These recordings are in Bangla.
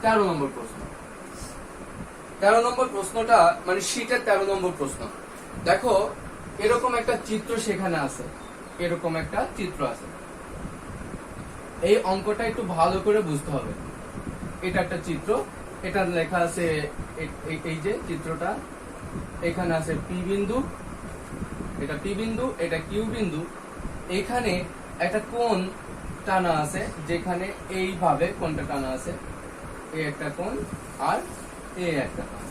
13 নম্বর প্রশ্ন। 13 নম্বর প্রশ্নটা মানে শীটের 13 নম্বর প্রশ্ন। দেখো এরকম একটা চিত্র সেখানে আছে, এরকম একটা চিত্র আছে। এই অঙ্কটা একটু ভালো করে বুঝতে হবে। এটা একটা চিত্র, এটা লেখা আছে এই যে চিত্রটা, এখানে আছে পি বিন্দু, এটা পি বিন্দু, এটা কিউ বিন্দু। এখানে একটা কোণ টানা আছে, যেখানে এইভাবে কোণটা টানা আছে, এই একটা কোণ আর এই একটা কোণ,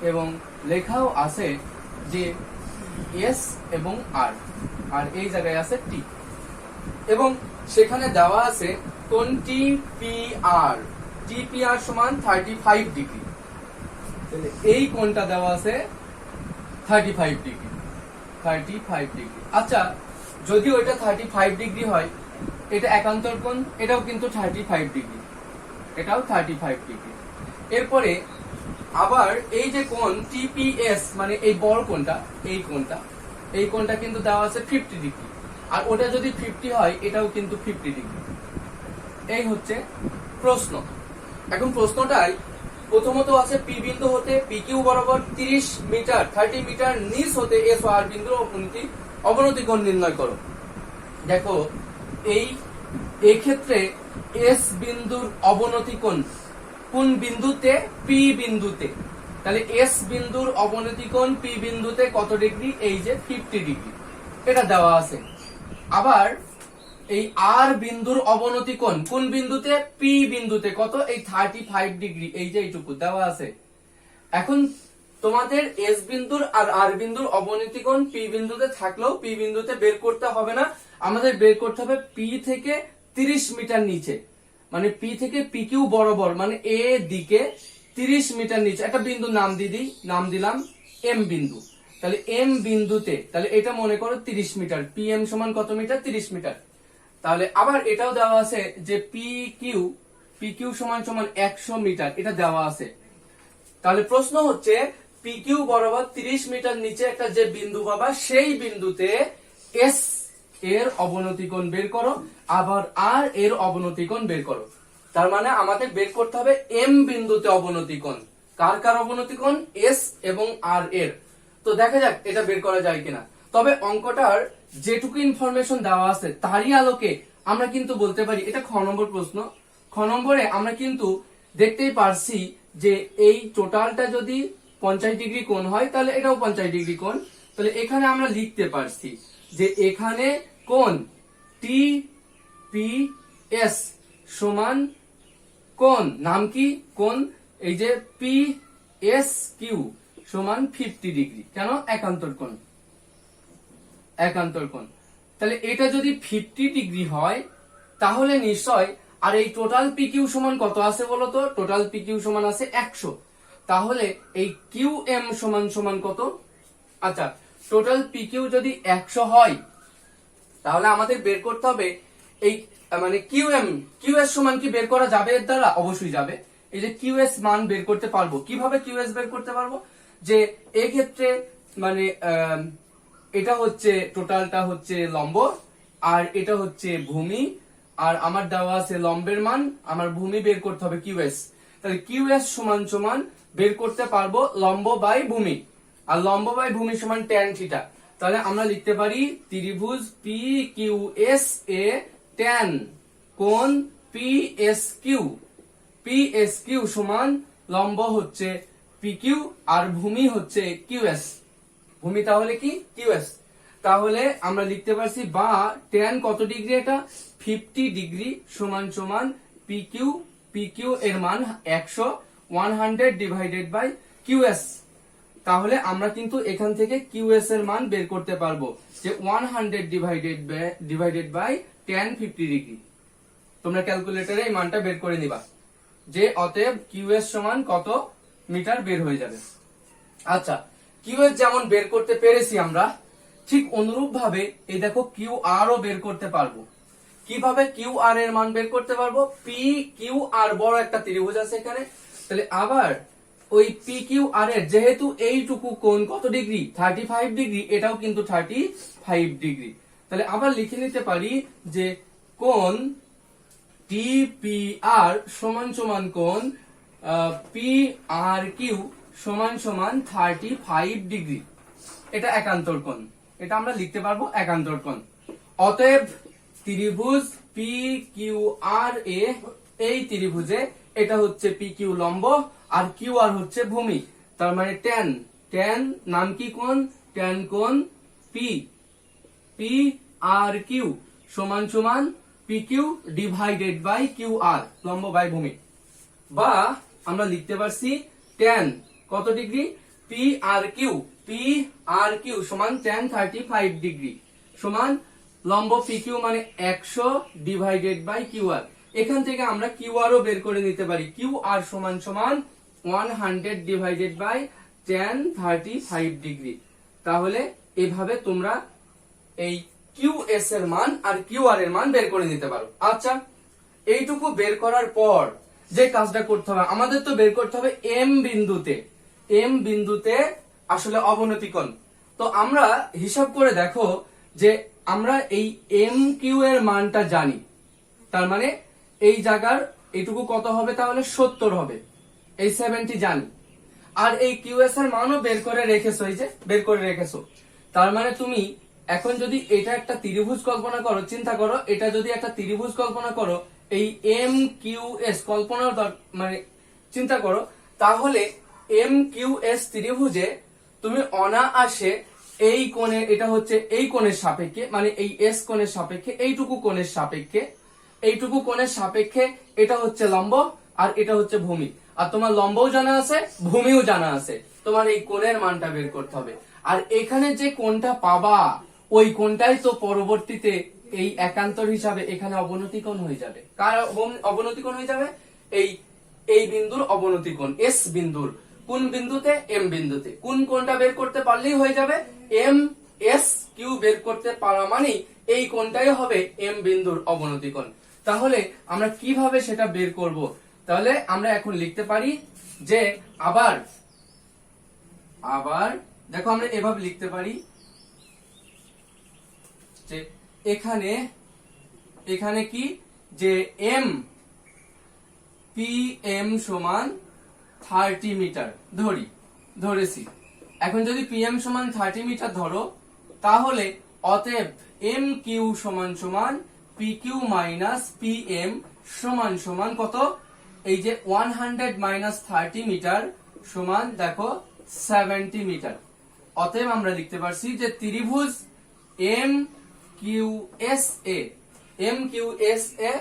এবং লেখাও আছে যে এস এবং আর, আর এই জায়গায় আছে টি, এবং সেখানে দেওয়া আছে কোণ টিপিআর, টিপিআর সমান 35 ডিগ্রি। এই কোণটা দেওয়া আছে 35 ডিগ্রি, 35 ডিগ্রি। আচ্ছা, যদি ওইটা 35 ডিগ্রি হয়, এটা একান্তর কোণ, এটাও কিন্তু 35 ডিগ্রি, এটাও 35 ডিগ্রি। এরপরে আবার এই যে কোণ টিপিএস মানে এই বড় কোণটা, এই কোণটা কিন্তু দেওয়া আছে 50 ডিগ্রি, আর ওটা যদি 50 হয় এটাও কিন্তু 50 ডিগ্রি। এই হচ্ছে প্রশ্ন। এখন প্রশ্নটাই প্রথমত আছে পি বিন্দু হতে পি কিউ বরাবর 30 মিটার 30 মিটার নিচ হতে এস ও আর বিন্দুর অবনতি কোণ নির্ণয় করো। দেখো এই ক্ষেত্রে এস বিন্দুর অবনতি কোণ কোন বিন্দুতে? পি বিন্দুতে। তাহলে এস বিন্দুর অবনতি কোণ পি বিন্দুতে কত ডিগ্রি? এই যে 50 ডিগ্রি, এটা দেওয়া আছে। আবার এই আর বিন্দুর অবনতি কোণ কোন বিন্দুতে? পি বিন্দুতে কত? এই 35 ডিগ্রি, এই যে এইটুকু দেওয়া আছে। এখন তোমাদের এস বিন্দুর আর আর বিন্দুর অবনতি কোণ পি বিন্দুতে থাকলেও পি বিন্দুতে বের করতে হবে না, আমাদের বের করতে হবে পি থেকে 30 মিটার নিচে, মানে পি থেকে পি কিউ বরাবর, মানে এ দিকে 30 মিটার নিচে একটা বিন্দু নাম দিলাম এম বিন্দু। তাহলে এম বিন্দুতে, তাহলে এটা মনে করো 30 মিটার, পি এম সমান কত মিটার? 30 মিটার। তাহলে আবার এটাও দেওয়া আছে যে পি কিউ সমান 100 মিটার, এটা দেওয়া আছে। তাহলে প্রশ্ন হচ্ছে পি কিউ বরাবর 30 মিটার নিচে একটা যে বিন্দু পাবা, সেই বিন্দুতে এস এর অবনতি কোণ বের করো, আবার আর এর অবনতি কোণ বের করো। তার মানে আমাদের বের করতে হবে এম বিন্দুতে অবনতি কোণ। কার অবনতি কোণ? এস এবং আর এর। তো দেখা যাক এটা বের করা যায় কিনা। তবে অঙ্কটার যেটুকু ইনফরমেশন দেওয়া আছে তারই আলোকে আমরা কিন্তু বলতে পারি, এটা খ নম্বর প্রশ্ন। খ নম্বরে আমরা কিন্তু দেখতেই পারছি যে এই টোটালটা যদি 50 ডিগ্রি কোণ হয়, তাহলে এটাও 50 ডিগ্রি কোণ। তাহলে এখানে আমরা লিখতে পারছি যে এখানে কোণ টি পি এস সমান কোণ, নাম কি? কোণ এই যে পি এস কিউ সমান 50 ডিগ্রি। কেন? একান্তর কোণ, একান্তর কোণ। তাহলে এটা যদি 50 ডিগ্রি হয় তাহলে নিশ্চয়, আর এই টোটাল পি কিউ সমান কত আছে বলতো? টোটাল পি কিউ সমান আছে 100। তাহলে এই কিউ এম সমান কত? আচ্ছা, টোটাল পি কিউ যদি 100 হয় তাহলে আমাদের বের করতে হবে এই মানে কিউ এস সমান কি বের করা যাবে এর দ্বারা? অবশ্যই যাবে। এই যে কিউ এস মান বের করতে পারবো। কিভাবে কিউ এস বের করতে পারবো? যে এই ক্ষেত্রে মানে এটা হচ্ছে টোটালটা হচ্ছে লম্ব, আর এটা হচ্ছে ভূমি, আর আমার দেওয়া আছে লম্বের মান, আমার ভূমি বের করতে হবে কিউ এস। তাহলে কিউ এস সমান বের করতে পারবো লম্ব বাই ভূমি, আর লম্ব বাই ভূমি সমান ট্যান থিটা। তাহলে আমরা লিখতে পারি ত্রিভুজ পি কিউ এস এ ট্যান কোণ পি এস কিউ সমান লম্ব হচ্ছে পি কিউ আর ভূমি হচ্ছে কিউ এস। ভূমি তাহলে কি? Q S. তাহলে আমরা লিখতে পারছি বা ট্যান কত ডিগ্রি? এটা 50 ডিগ্রি সমান পি কিউ এর মান 100 ডিভাইডেড বাই কিউ এস। তাহলে আমরা কিন্তু এখান থেকে কিউ এস এর মান বের করতে পারবো যে 100 ডিভাইডেড বাই ট্যান 50 ডিগ্রি। তোমরা ক্যালকুলেটরে এই মানটা বের করে নিবা যে অতএব কিউ এস সমান কত মিটার বের হয়ে যাবে। আচ্ছা, কিউ এস যেমন বের করতে পেরেছি আমরা, ঠিক অনুরূপ ভাবে এই দেখো কিউ আর ও বের করতে পারবো। কিভাবে কিউ আর এর মান বের করতে পারবো? পি কিউ আর বড় একটা ত্রিভুজ আছে এখানে, তাহলে আবার ওই পি কিউ আর এর যেহেতু এইটুকু কোণ কত ডিগ্রি? 35 ডিগ্রি, এটাও কিন্তু 35 ডিগ্রি। তাহলে আবার লিখে নিতে পারি যে কোণ DPR সমান সমান কোণ PRQ সমান সমান 35 ডিগ্রি। এটা একান্তর কোণ, এটা আমরা লিখতে পারবো একান্তর কোণ। অতএব ত্রিভুজ PQRA, এই ত্রিভুজে এটা হচ্ছে PQ লম্ব আর QR হচ্ছে ভূমি। তার মানে tan নাম কি কোণ? tan কোণ PRQ সমান সমান PQ ডিভাইডেড বাই QR, লম্ব বাই ভূমি। বা আমরা লিখতে পারছি tan কত ডিগ্রি? PRQ সমান tan 35 ডিগ্রি সমান লম্ব PQ মানে 100 ডিভাইডেড বাই QR। এখান থেকে আমরা QR ও বের করে নিতে পারি। QR সমান সমান 100 ডিভাইডেড বাই tan 35 ডিগ্রি। তাহলে এভাবে তোমরা এই QS এর মান আর QR এর মান বের করে নিতে পারো। আচ্ছা, এইটুকু বের করার পর যে কাজটা করতে হবে, আমাদের তো বের করতে হবে M বিন্দুতে আসলে অবনতি কোণ। তো আমরা হিসাব করে দেখো যে আমরা এই MQ এর মানটা জানি, তার মানে এই জায়গার এইটুকু কত হবে? তাহলে 70 হবে, এই 70 জানি। আর এই QS এর মানও বের করে রেখেছো, এই যে বের করে রেখেছো। তার মানে তুমি এখন যদি এটা একটা ত্রিভুজ কল্পনা করো, চিন্তা করো এটা যদি একটা ত্রিভুজ কল্পনা করো, এই MQS কল্পনা মানে চিন্তা করো, তাহলে MQS ত্রিভুজে তুমি অনায়াসে এই কোণে, এটা হচ্ছে এই কোণের সাপেক্ষে, মানে এই S কোণের সাপেক্ষে, এইটুকু কোণের সাপেক্ষে, এইটুকু কোণের সাপেক্ষে এটা হচ্ছে লম্ব আর এটা হচ্ছে ভূমি। আর তোমার লম্বও জানা আছে, ভূমিও জানা আছে, তোমার এই কোণের মানটা বের করতে হবে। আর এখানে যে কোণটা পাবা, ওই কোণটাই তো পরবর্তীতে এই একান্তর হিসাবে এখানে অবনতি কোণ হয়ে যাবে। কার অবনতি কোণ হয়ে যাবে? এই বিন্দুর অবনতি কোণ, S বিন্দুর। কোন বিন্দুতে? M বিন্দুতে। কোন কোণটা বের করতে পারলেই হয়ে যাবে, MSQ বের করতে পারা মানেই এই কোণটাই হবে M বিন্দুর অবনতি কোণ। তাহলে আমরা কিভাবে সেটা বের করব? তাহলে আমরা এখন লিখতে পারি যে আবার দেখো আমরা এভাবে লিখতে পারি যে এখানে কি যে PM সমান 30 মিটার ধরেছি। এখন যদি PM সমান 30 মিটার ধরো, তাহলে অতএব MQ সমান সমান PQ মাইনাস PM সমান সমান কত? এই যে 100 মাইনাস 30 মিটার সমান দেখো 70 মিটার। অতএব আমরা লিখতে পারছি যে ত্রিভুজ MQSA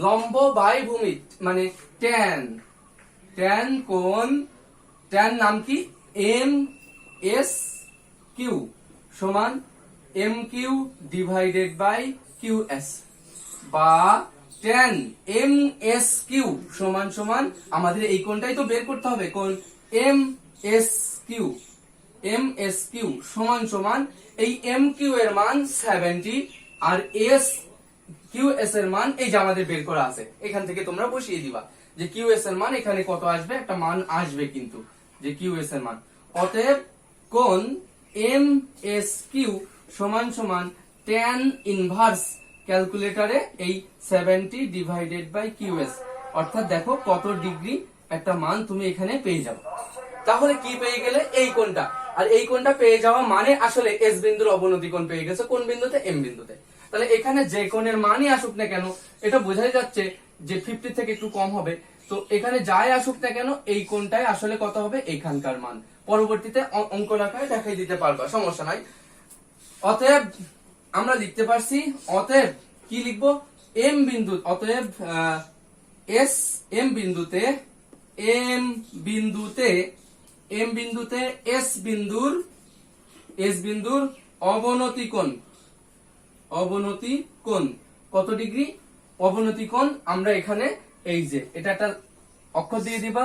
লম্ব বাই ভূমি মানে tan কোণ, tan নাম কি? MSQ সমান MQ ডিভাইডেড বাই QS, বা tan MSQ সমান সমান আমাদের এই কোণটাই তো বের করতে হবে, কোণ MSQ সমান সমান এই MQ এর মান 70 আর QS এর মান এই যে আমাদের বের করা আছে, এখান থেকে তোমরা বসিয়ে দিবা যে QS এর মান এখানে কত আসবে, একটা মান আসবে কিন্তু যে QS এর মান। অতএব কোণ MSQ সমান সমান tan ইনভার্স ক্যালকুলেটরে এই 70 ডিভাইডেড বাই QS, অর্থাৎ দেখো কত ডিগ্রি একটা মান তুমি এখানে পেয়ে যাবে। তাহলে কি পেয়ে গেলে? এই কোণটা। আর এই কোণটা পেয়ে যাওয়া মানে আসলে S বিন্দুর অবনতি কোণ পেয়ে গেছে। কোন বিন্দুতে? M বিন্দুতে। তাহলে এখানে যে কোণের মানই আসুক না কেন, এটা বোঝাই যাচ্ছে যে 50 থেকে একটু কম হবে। তো এখানে যাই আসুক না কেন, এই কোণটাই আসলে কত হবে, এইখানকার মান। পরবর্তীতে অঙ্ক আকারে দেখাই দিতে পারবা, সমস্যা নাই। অতএব আমরা লিখতে পারছি, অতএব কি লিখবো? M বিন্দু, অতএব M বিন্দুতে S বিন্দুর অবনতি কোণ কত ডিগ্রি? অবনতি কোণ আমরা এখানে এই যে এটা একটা অক্ষর দিয়ে দিবা,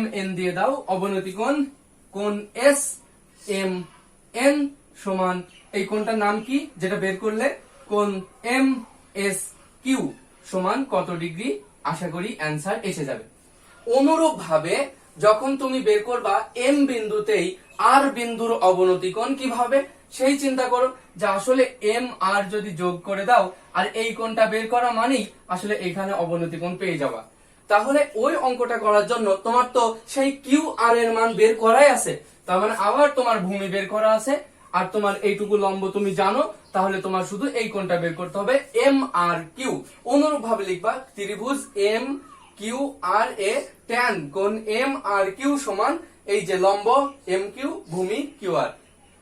MN দিয়ে দাও। অবনতি কোণ SMN সমান এই কোণটার নাম কি যেটা বের করলে? কোণ MSQ সমান কত ডিগ্রি? আশা করি অ্যান্সার এসে যাবে। অনুরূপ ভাবে যখন তুমি বের করবা M বিন্দুতেই R বিন্দুর অবনতি কোণ কিভাবে, সেই চিন্তা করো যে আসলে এম আর যদি যোগ করে দাও আর এই কোণটা বের করা মানেই আসলে এখানে অবনতি কোণ পেয়ে যাওয়া। তাহলে ওই অঙ্কটা করার জন্য তোমার তো সেই কিউ আর এর মান বের করাই আছে, তার মানে আবার তোমার ভূমি বের করা আছে, আর তোমার এইটুকু লম্ব তুমি জানো, তাহলে তোমার শুধু এই কোণটা বের করতে হবে এম আর কিউ। অনুরূপ ভাবে লিখবা ত্রিভুজ এম কিউ আর এ ট্যান কোণ এম আর কিউ সমান এই যে লম্ব এম কিউ ভূমি কিউ আর,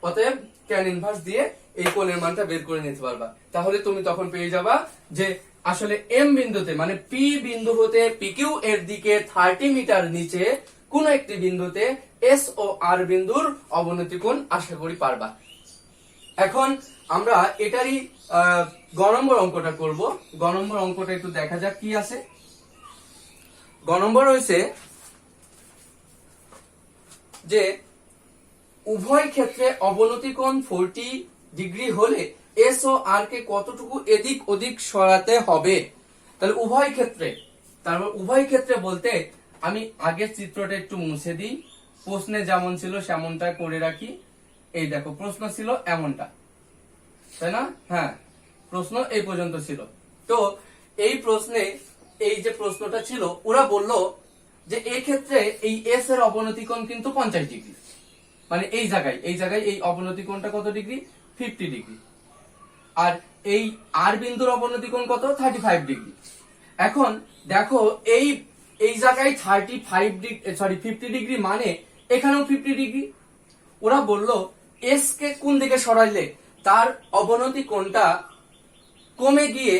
অতএব ট্যান ইনভার্স দিয়ে এই কোণের মানটা বের করে নিতে পারবা। তাহলে তুমি তখন পেয়ে যাবা যে আসলে এম বিন্দুতে মানে পি বিন্দু হতে পি কিউ এর দিকে 30 মিটার নিচে কোন একটি বিন্দুতে এস ও আর বিন্দুর অবনতি কোণ আশা করি পারবা। এখন আমরা এটারই গ নম্বর অঙ্কটা করব। গ নম্বর অঙ্কটা একটু দেখা যাক কি আছে। গ নম্বর হয়েছে যে উভয় ক্ষেত্রে অবনতি কোণ 40 ডিগ্রি হলে এস ও আর কে কতটুকু এদিক ওদিক সরাতে হবে। তাহলে উভয় ক্ষেত্রে, তারপর উভয় ক্ষেত্রে বলতে আমি আগের চিত্রটা একটু মুছে দিই, প্রশ্নে যেমন ছিল সেমনটা করে রাখি। এই দেখো প্রশ্ন ছিল এমনটা, তাই না? হ্যাঁ, প্রশ্ন এই পর্যন্ত ছিল। তো এই প্রশ্নে এই যে প্রশ্নটা ছিল ওরা বলল যে এই ক্ষেত্রে এই এস এর অবনতি কোণ কিন্তু 50 ডিগ্রি, মানে এই জায়গায় এই অবনতি কোণটা কত ডিগ্রি? 50 ডিগ্রি। আর এই আর বিন্দুর অবনতি কোণ কত? 35 ডিগ্রি। এখন দেখো এই জায়গায় 35 ডিগ্রি, সরি 50 ডিগ্রি, মানে এখানেও 50 ডিগ্রি। ওরা বলল এস কে কোন দিকে সরাইলে তার অবনতি কোণটা কমে গিয়ে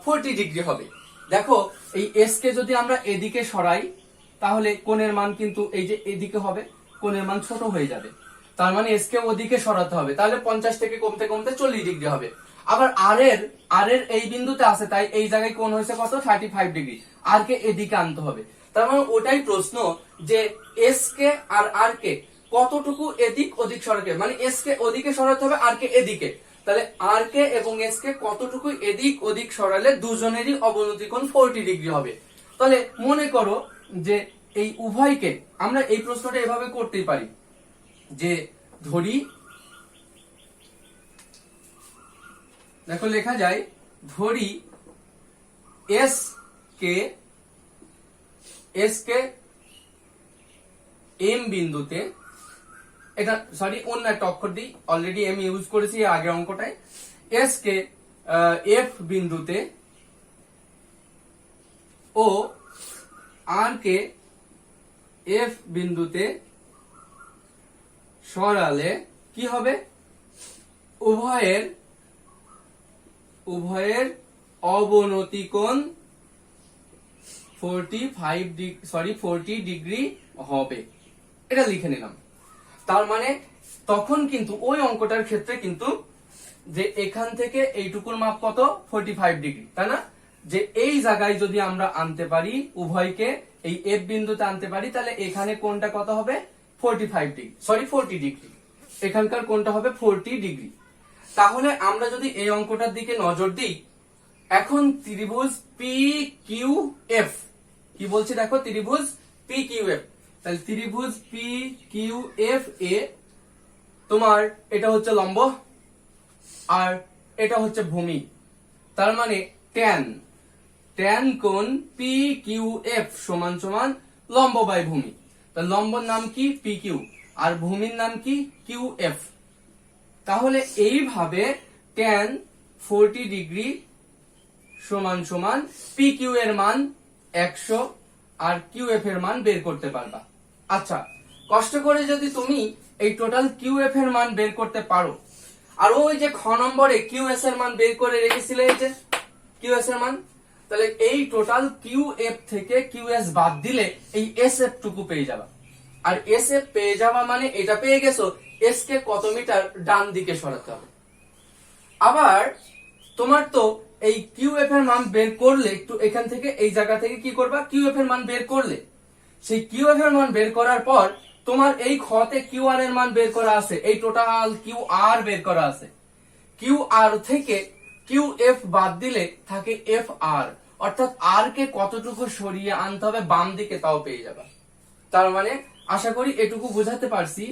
40 ডিগ্রি হবে। দেখো এই এস কে যদি আমরা এদিকে সরাই তাহলে কোণের মান কিন্তু এই যে এদিকে হবে, কোণের মান ছোট হয়ে যাবে। তার মানে এস কে ওদিকে সরাতে হবে, তাহলে 50 থেকে কমতে কমতে 40 ডিগ্রি হবে। আবার আর এর এই বিন্দুতে আছে, তাই এই জায়গায় কোণ হয়েছে কত? 35 ডিগ্রি। আর কে এদিকে আনতে হবে। তার মানে ওটাই প্রশ্ন যে এস কে আর আর কে কতটুকু এদিক ওদিক সরাতে, মানে এস কে ওদিকে সরাতে হবে, আর কে এদিকে। তাহলে আর কে এবং এস কে কতটুকু এদিক ওদিক সরালে দুজনেরই অবনতি কোণ 40 ডিগ্রি হবে। তাহলে মনে করো যে এই উভয়কে আমরা এই প্রশ্নটা এভাবে করতেই পারি যে ধরি, দেখো লেখা যায় ধরি এস কে এম বিন্দুতে, এটা সরি অন্য একটা অক্ষর দিই, অলরেডি এম ইউজ করেছি আগে অঙ্কটায়। এস কে এফ বিন্দুতে ও আর কে এফ বিন্দুতে সরালে কি হবে? উভয়ের অবনতি কোণ 40 ডিগ্রি হবে। এটা লিখে নিলাম। তার মানে তখন কিন্তু ওই অঙ্কটার ক্ষেত্রে কিন্তু যে এখান থেকে এইটুকুর মাপ কত? 45 ডিগ্রি, তাই না? যে এই জায়গায় যদি আমরা আনতে পারি উভয়কে এই এফ বিন্দুতে আনতে পারি, তাহলে এখানে কোণটা কত হবে? 45 ডিগ্রি, সরি 40 ডিগ্রি। এখানকার কোণটা হবে 40 ডিগ্রি। তাহলে আমরা যদি এই অঙ্কটার দিকে নজর দিই, এখন ত্রিভুজ পি কিউ এফ, কি বলছি দেখো, ত্রিভুজ পি কিউ এফ। তাহলে ত্রিভুজ পি কিউ এফ এ তোমার এটা হচ্ছে লম্ব আর এটা হচ্ছে ভূমি। তার মানে ট্যান কোণ পি কিউ এফ সমান সমান লম্ব বাই ভূমি। তাহলে লম্বর নাম কি? পি কিউ, আর ভূমির নাম কি? Q F. তাহলে এইভাবে ট্যান 40 ডিগ্রি সমান সমান পি কিউ এর মান 100 আর কিউ এফ এর মান বের করতে পারবা। আচ্ছা, কষ্ট করে যদি তুমি এই টোটাল কিউ এফ এর মান বের করতে পারো, আর ওই যে খ নম্বরে কিউ এস এর মান বের করে রেখেছিলে, এই যে কিউ এস এর মান, তাহলে এই টোটাল কিউ এফ থেকে কিউ এস বাদ দিলে এই এস এফ টুকু পেয়ে যাবা। আর এস এফ পেয়ে যাওয়া মানে এটা পেয়ে গেছো এস কে কত মিটার ডান দিকে সরাতে হবে। আবার তোমার তো এই কিউ এফ এর মান বের করলে, একটু এখান থেকে এই জায়গা থেকে কি করবা? কিউ এফ এর মান বের করলে, সেই কিউ এফ এর মান বের করার পর তোমার এই খতে কিউ আর এর মান বের করা আছে, এই টোটাল কিউ আর বের করা আছে। কিউ আর থেকে কিউ এফ বাদ দিলে থাকে এফ আর, অর্থাৎ আর কে কতটুকু সরিয়ে আনতে হবে বাম দিকে, তাও পেয়ে যাবা। তার মানে আশা করি এটুকু বোঝাতে পারছি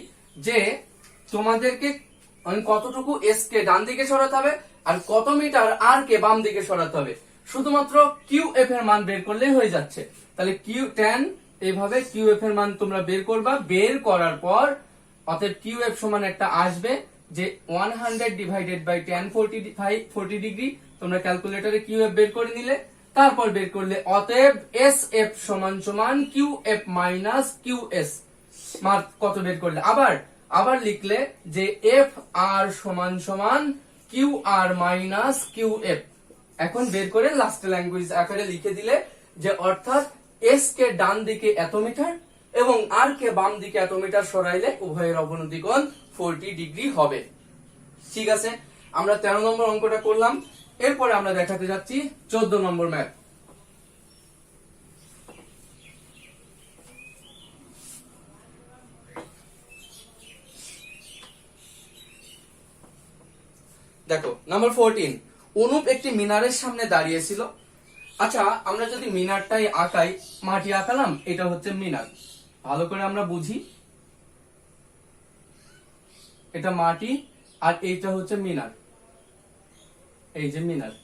যে তোমাদেরকে মানে কতটুকু এস কে ডান দিকে সরাতে হবে আর কত মিটার আর কে বাম দিকে সরাতে হবে, শুধুমাত্র কিউ এফ এর মান বের করলেই হয়ে যাচ্ছে। তাহলে কিউ টেন এইভাবে কিউ এফ এর মান তোমরা বের করবা, বের করার পর অতএব কিউ এফ সমান একটা আসবে যে 100 ডিভাইডেড বাই টেন 40 ডিগ্রি। তোমরা ক্যালকুলেটরে কিউ এফ বের করে নিলে, তারপর বের করলে অতএব এস এফ সমান সমান Q F minus Q S মান কত বের করলে, আবার লিখলে যে এফ আর সমান সমান Q R minus Q F. এখন বের করে লাস্ট ল্যাঙ্গুয়েজ আকারে লিখে দিলে যে অর্থাৎ এস কে ডান দিকে এত মিটার এবং আর কে বাম দিকে এত মিটার সরাইলে উভয়ের অবনতি কোণ 40 ডিগ্রি হবে। ঠিক আছে, আমরা 13 নম্বর অঙ্কটা করলাম। এরপরে আমরা দেখাতে যাচ্ছি 14 নম্বর ম্যাথ। দেখো নাম্বার 14, অনুপ একটি মিনারের সামনে দাঁড়িয়েছিল। আচ্ছা, আমরা যদি মিনারটাই আঁকাই, মাটি আঁকালাম, এটা হচ্ছে মিনার। ভালো করে আমরা বুঝি, এটা মাটি আর এইটা হচ্ছে মিনার, এই যে মিনার।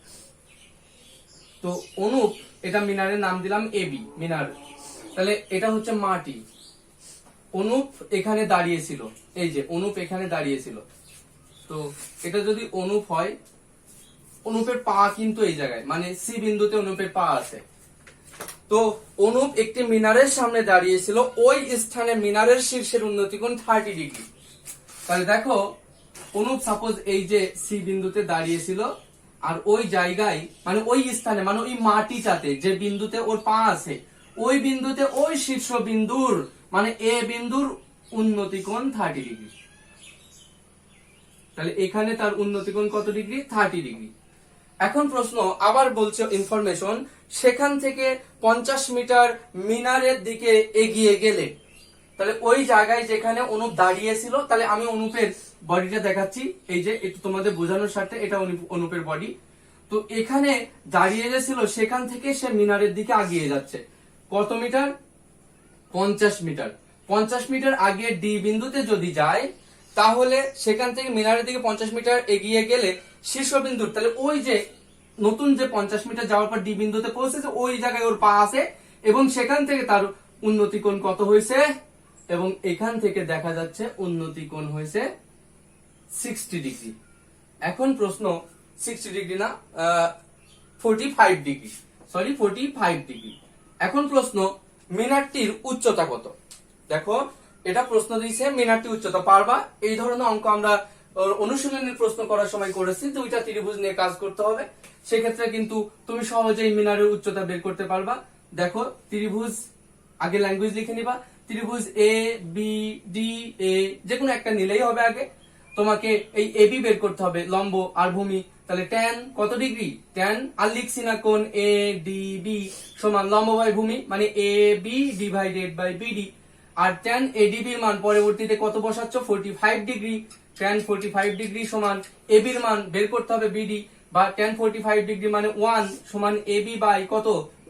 তো অনুপ এটা মিনারের নাম দিলাম এবি মিনার। তাহলে এটা হচ্ছে মাটি, অনুপ এখানে দাঁড়িয়েছিল, এই যে অনুপ এখানে দাঁড়িয়েছিল। তো এটা যদি অনুপ হয়, অনুপের পা কিন্তু এই জায়গায়, মানে সি বিন্দুতে অনুপের পা আছে। তো অনুপ একটি মিনারের সামনে দাঁড়িয়েছিল, ওই স্থানে মিনারের শীর্ষের উন্নতি কোণ 30 ডিগ্রি। তাহলে দেখো অনুপ সাপোজ এই যে সি বিন্দুতে দাঁড়িয়েছিল, আর ওই জায়গায় মানে ওই স্থানে মানে ওই মাটিটাতে যে বিন্দুতে ওর পা আছে, ওই বিন্দুতে ওই শীর্ষ বিন্দুর মানে এ বিন্দুর উন্নতি কোণ 30 ডিগ্রি। তাহলে এখানে তার উন্নতি কোণ কত ডিগ্রি? 30 ডিগ্রি। এখন প্রশ্ন আবার বলছে ইনফরমেশন, সেখান থেকে 50 মিটার মিনারের দিকে এগিয়ে গেলে, তাহলে ওই জায়গায় যেখানে অনুপ দাঁড়িয়েছিল, তাহলে আমি অনুপের বডিটা দেখাচ্ছি, এই যে একটু তোমাদের বোঝানোর স্বার্থে, এটা অনুপের বডি। তো এখানে দাঁড়িয়ে গেছিল, সেখান থেকে সে মিনারের দিকে এগিয়ে যাচ্ছে কত মিটার? 50 মিটার। 50 মিটার আগে ডি বিন্দুতে যদি যায়, তাহলে সেখান থেকে মিনারের দিকে 50 মিটার এগিয়ে গেলে শীর্ষবিন্দুর, তাহলে ওই যে নতুন যে 50 মিটার যাওয়ার পর ডি বিন্দুতে পৌঁছেছে, ওই জায়গায় ওর পা আছে এবং সেখান থেকে তার উন্নতি কোণ কত হয়েছে, এবং এখান থেকে দেখা যাচ্ছে উন্নতি কোণ হয়েছে 60 ডিগ্রি। এখন প্রশ্ন 60 ডিগ্রি না, 45 ডিগ্রি, সরি 45 ডিগ্রি। এখন প্রশ্ন মিনারটির উচ্চতা কত? দেখো এটা প্রশ্ন দিয়েছে মিনারটির উচ্চতা, পারবা? এই ধরনের অঙ্ক আমরা অনুশীলনের প্রশ্ন করার সময় করেছি, দুইটা ত্রিভুজ নিয়ে কাজ করতে হবে, সেক্ষেত্রে কিন্তু তুমি সহজেই মিনারের উচ্চতা বের করতে পারবা। দেখো ত্রিভুজ, আগে ল্যাঙ্গুয়েজ লিখে নিবা, ত্রিভুজ এ বি ডি এ যে কোনো একটা নিলেই হবে। আগে তোমাকে এই এ বি বের করতে হবে, লম্ব আর ভূমি। তাহলে tan কত ডিগ্রি? tan আর লিখছি না কোণ এ ডি বি সমান লম্ব বাই ভূমি মানে A B divided by BD. আর tan ADB এর মান পরবর্তীতে কত বসাচ্ছ? 45 ডিগ্রি। tan 45 ডিগ্রি সমান AB এর মান বের করতে হবে BD, বা tan 45 ডিগ্রি মানে 1 সমান AB বাই কত?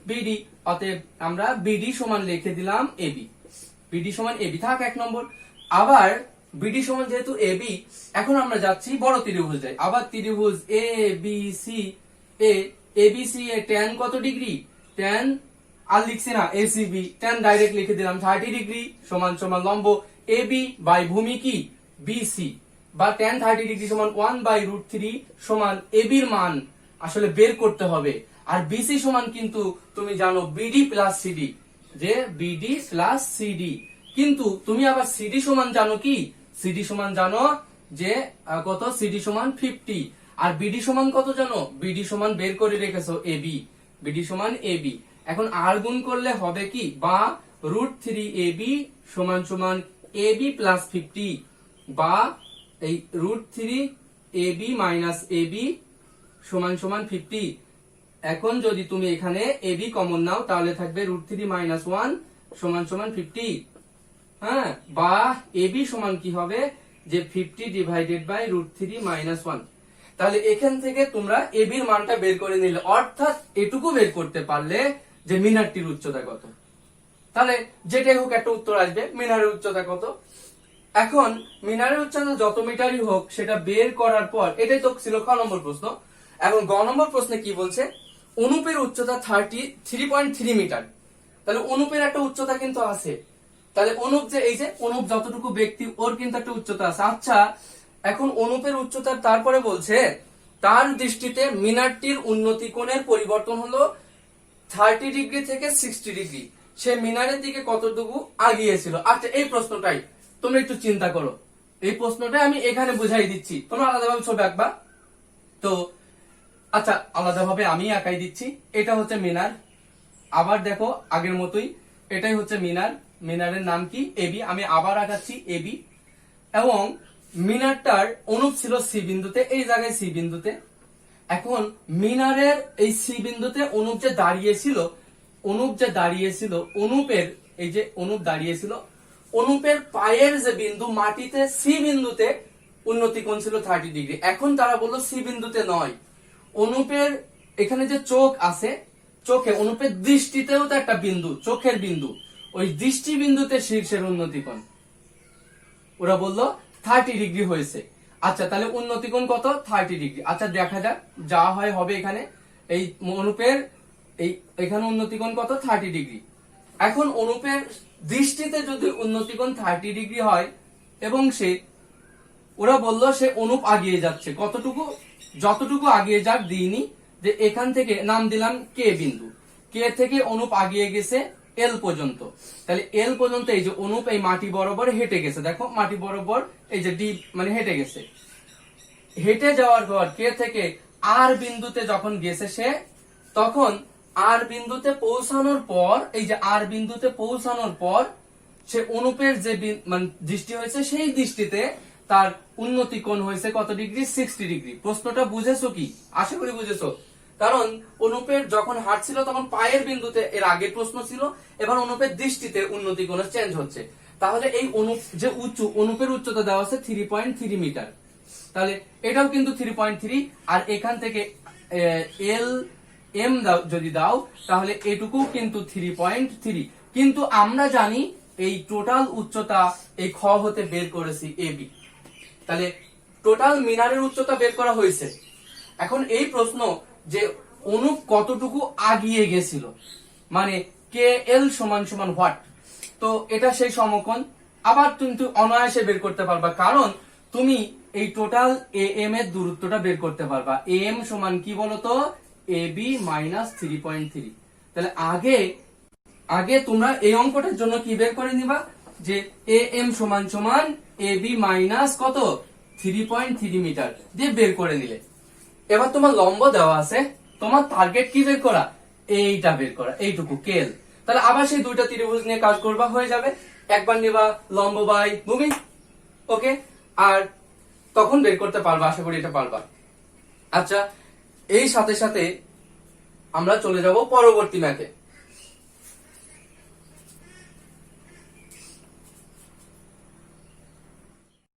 BD। অতএব আমরা BD সমান লিখে দিলাম AB। BD সমান AB থাক 1 নম্বর। আবার BD সমান যেহেতু AB, এখন আমরা যাচ্ছি বড় ত্রিভুজে। আবার ত্রিভুজ ABC এ ABC এ tan কত ডিগ্রি? tan আর লিখছি না ACB, tan ডাইরেক্ট লিখে দিলাম 30 ডিগ্রি সমান সমান লম্ব AB বাই ভূমি কি BC, বা tan 30 ডিগ্রি সমান 1/√3 সমান AB এর মান আসলে বের করতে হবে। আর BC সমান কিন্তু তুমি জানো BD প্লাস CD, যে BD প্লাস CD। কিন্তু তুমি আবার CD সমান জানো কি? CD সমান জানো যে কত? CD সমান 50। আর BD সমান কত জানো? BD সমান বের করে রেখেছো AB, BD সমান AB। এখন আর গুণ করলে হবে কি? বা √3AB সমান সমান AB প্লাস 50, বা এই √3AB মাইনাস AB সমান সমান 50। এখন যদি তুমি এখানে AB কমন নাও, তাহলে থাকবে √3 মাইনাস 1 সমান সমান 50। হ্যাঁ, বা AB সমান কি হবে? যে 50 ডিভাইডেড বাই √3 মাইনাস 1। তাহলে এখান থেকে তোমরা AB এর মানটা বের করে নিলে, অর্থাৎ এটুকু বের করতে পারলে যে মিনারটির উচ্চতা কত। তাহলে যেটাই হোক একটা উত্তর আসবে, মিনারের উচ্চতা কত। এখন মিনারের উচ্চতা যত মিটারই হোক সেটা বের করার পর, এটাই তো ছিল ক নম্বর প্রশ্ন। এখন গ নম্বর প্রশ্নে কি বলছে, অনুপের উচ্চতা 3.3 মিটার। তাহলে অনুপের একটা উচ্চতা কিন্তু আছে। তাহলে অনুপ যে এই যে অনুপ যতটুকু ব্যক্তি ওর কিন্তু একটা উচ্চতা আছে। আচ্ছা, এখন অনুপের উচ্চতা তারপরে বলছে তার দৃষ্টিতে মিনারটির উন্নতি কোণের পরিবর্তন হলো 30 ডিগ্রি থেকে 60 ডিগ্রি। সে মিনারের দিকে কতটুকু আগিয়েছিল। আচ্ছা, এই প্রশ্নটাই তোমরা একটু চিন্তা করো। এই প্রশ্নটা আমি এখানে বুঝাই দিচ্ছি, তোমরা আলাদাভাবে ছবি আঁকবা। তো আচ্ছা, আলাদাভাবে আমি আঁকাই দিচ্ছি। এটা হচ্ছে মিনার, আবার দেখো আগের মতোই এটাই হচ্ছে মিনার। মিনারের নাম কি? এবি। আমি আবার আঁকাচ্ছি এবি। এবং মিনারটার অনুপ ছিল সি বিন্দুতে, এই জায়গায় সি বিন্দুতে। এখন মিনারের এই সি বিন্দুতে অনুপ যে দাঁড়িয়েছিল, অনুপের এই যে অনুপ দাঁড়িয়েছিল, অনুপের পায়ের যে বিন্দু মাটিতে সি বিন্দুতে উন্নতি কোণ ছিল 30 ডিগ্রি। এখন তারা বললো সি বিন্দুতে নয়, অনুপের এখানে যে চোখ আছে, চোখে অনুপের দৃষ্টিতেও তো একটা বিন্দু, চোখের বিন্দু, ওই দৃষ্টি বিন্দুতে শীর্ষের উন্নতি কোণ ওরা বললো 30 ডিগ্রি হয়েছে। আচ্ছা, তাহলে উন্নতি কোণ কত? 30 ডিগ্রি। আচ্ছা, দেখা যাক যা হয় হবে। এখানে এই অনুপের এখানে উন্নতি কোণ কত? 30 ডিগ্রি। এখন অনুপের দৃষ্টিতে যদি উন্নতি কোণ 30 ডিগ্রি হয় এবং ওরা বললো সে অনুপ আগিয়ে যাচ্ছে কতটুকু? যতটুকু আগিয়ে যাক দিইনি, যে এখান থেকে নাম দিলাম কে বিন্দু, কে থেকে অনুপ আগিয়ে গেছে এল পর্যন্ত। তাহলে এল পর্যন্ত এই যে অনুপ এই মাটি বরাবর হেঁটে গেছে, দেখো মাটি বরাবর এই যে ডি মানে হেঁটে গেছে। হেঁটে যাওয়ার পর কে থেকে আর বিন্দুতে যখন গেছে সে, তখন আর বিন্দুতে পৌঁছানোর পর, এই যে আর বিন্দুতে পৌঁছানোর পর সে অনুপের যে মানে দৃষ্টি হয়েছে, সেই দৃষ্টিতে তার উন্নতি কোণ হয়েছে কত ডিগ্রি? 60 ডিগ্রি। প্রশ্নটা বুঝেছো কি? আশা করি বুঝেছো। কারণ অনুপের যখন হাঁটছিল তখন পায়ের বিন্দুতে, এর আগের প্রশ্ন ছিল, এবার অনুপের দৃষ্টিতে উন্নতি কোণ চেঞ্জ হচ্ছে। তাহলে এই অনুপ যে অনুপের উচ্চতা দেওয়া আছে 3.3 মিটার। তাহলে এটাও কিন্তু 3.3, আর এখান থেকে এল এম যদি দাও তাহলে এটুকু কিন্তু 3.3। কিন্তু আমরা জানি এই টোটাল উচ্চতা এই খ হতে বের করেছি এবি। তাহলে টোটাল মিনারের উচ্চতা বের করা হয়েছে। এখন এই প্রশ্ন যে অনুপ কতটুকু আগিয়ে গেছিল, মানে কে এল সমান সমান হোয়াট, তো এটা সেই সমকোণ। আবার কিন্তু অনায়াসে বের করতে পারবা, কারণ তুমি এই টোটাল এ এম এর দূরত্বটা বের করতে পারবা। এ এম সমান কি বলতো? A B minus 3.3। তাহলে আগে তোমরা এই অঙ্কটার জন্য কি বের করে নিবা, যে এ এম সমান সমান এ বি মাইনাস কত? 3.3 মিটার দিয়ে বের করে নিলে। এবার তোমার লম্ব দেওয়া আছে, তোমার টার্গেট কি বের করা? এইটা বের করা, এইটুকু কেল। তাহলে আবার সেই দুইটা ত্রিভুজ নিয়ে কাজ করবা, হয়ে যাবে। একবার নিবা লম্ব বাই ভূমি, ওকে, আর তখন বের করতে পারবা, আশা করি এটা পারবা। আচ্ছা, এই সাথে সাথে আমরা চলে যাব পরবর্তী ম্যাথে।